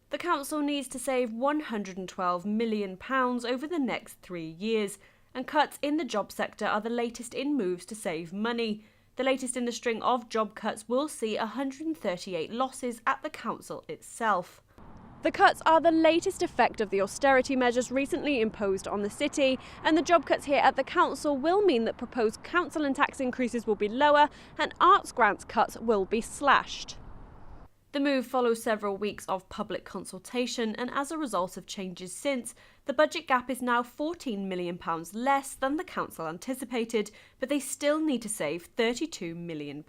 The council needs to save £112 million over the next 3 years, and cuts in the job sector are the latest in moves to save money. The latest in the string of job cuts will see 138 losses at the council itself. The cuts are the latest effect of the austerity measures recently imposed on the city, and the job cuts here at the council will mean that proposed council and tax increases will be lower and arts grants cuts will be slashed. The move follows several weeks of public consultation, and as a result of changes since, the budget gap is now £14 million less than the council anticipated, but they still need to save £32 million.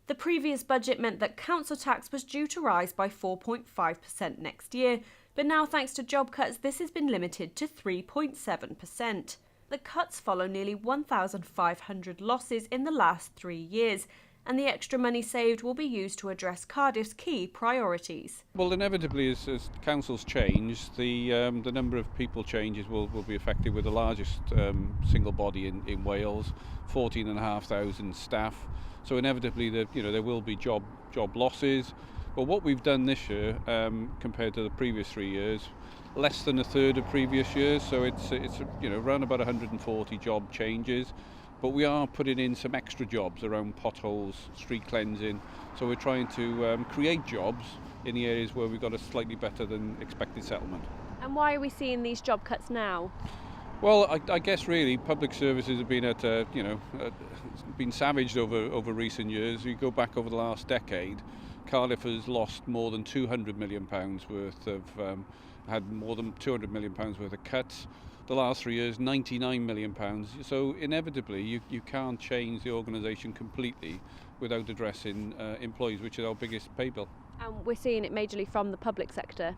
The previous budget meant that council tax was due to rise by 4.5% next year, but now thanks to job cuts this has been limited to 3.7%. The cuts follow nearly 1,500 losses in the last 3 years, and the extra money saved will be used to address Cardiff's key priorities. Well, inevitably, as councils change, the number of people changes will be affected, with the largest single body in Wales, 14,500 staff. So inevitably, there will be job losses. But what we've done this year, compared to the previous 3 years, less than a third of previous years. So it's around about 140 job changes. But we are putting in some extra jobs around potholes, street cleansing. So we're trying to create jobs in the areas where we've got a slightly better than expected settlement. And why are we seeing these job cuts now? Well, I guess really public services have been been savaged over recent years. You go back over the last decade, Cardiff has lost more than £200 million worth of, had more than £200 million worth of cuts. The last 3 years, £99 million. So inevitably, you can't change the organisation completely without addressing employees, which is our biggest pay bill. And we're seeing it majorly from the public sector.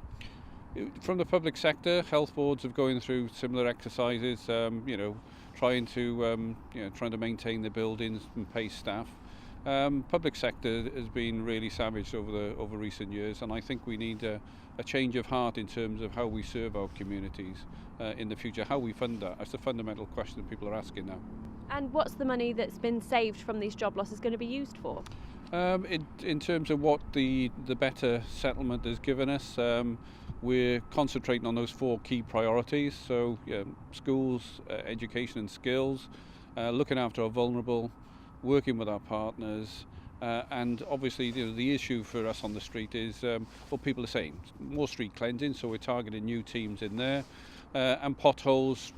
From the public sector, health boards are going through similar exercises, trying to maintain the buildings and pay staff. Public sector has been really savaged over recent years, and I think we need a change of heart in terms of how we serve our communities in the future, how we fund that. That's the fundamental question that people are asking now. And what's the money that's been saved from these job losses going to be used for? In terms of what the better settlement has given us, we're concentrating on those 4 key priorities. So schools, education and skills, looking after our vulnerable, working with our partners, and obviously the issue for us on the street is what people are saying, more street cleansing, so we're targeting new teams in there, and potholes,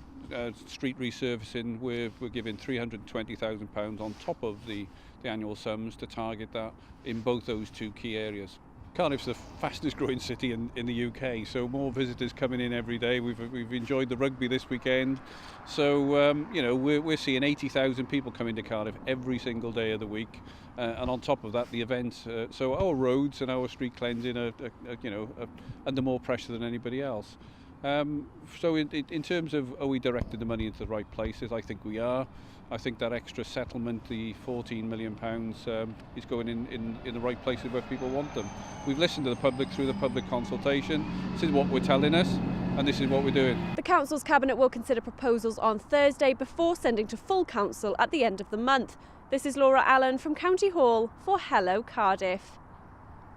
street resurfacing, we're giving £320,000 on top of the annual sums to target that in both those 2 key areas. Cardiff's the fastest growing city in the UK, so more visitors coming in every day. We've enjoyed the rugby this weekend, so we're seeing 80,000 people coming to Cardiff every single day of the week, and on top of that, the events. So our roads and our street cleansing are under more pressure than anybody else. So in terms of are we directing the money into the right places, I think we are. I think that extra settlement, the £14 million, is going in the right places where people want them. We've listened to the public through the public consultation. This is what we're telling us, and this is what we're doing. The council's cabinet will consider proposals on Thursday before sending to full council at the end of the month. This is Laura Allen from County Hall for Hello Cardiff.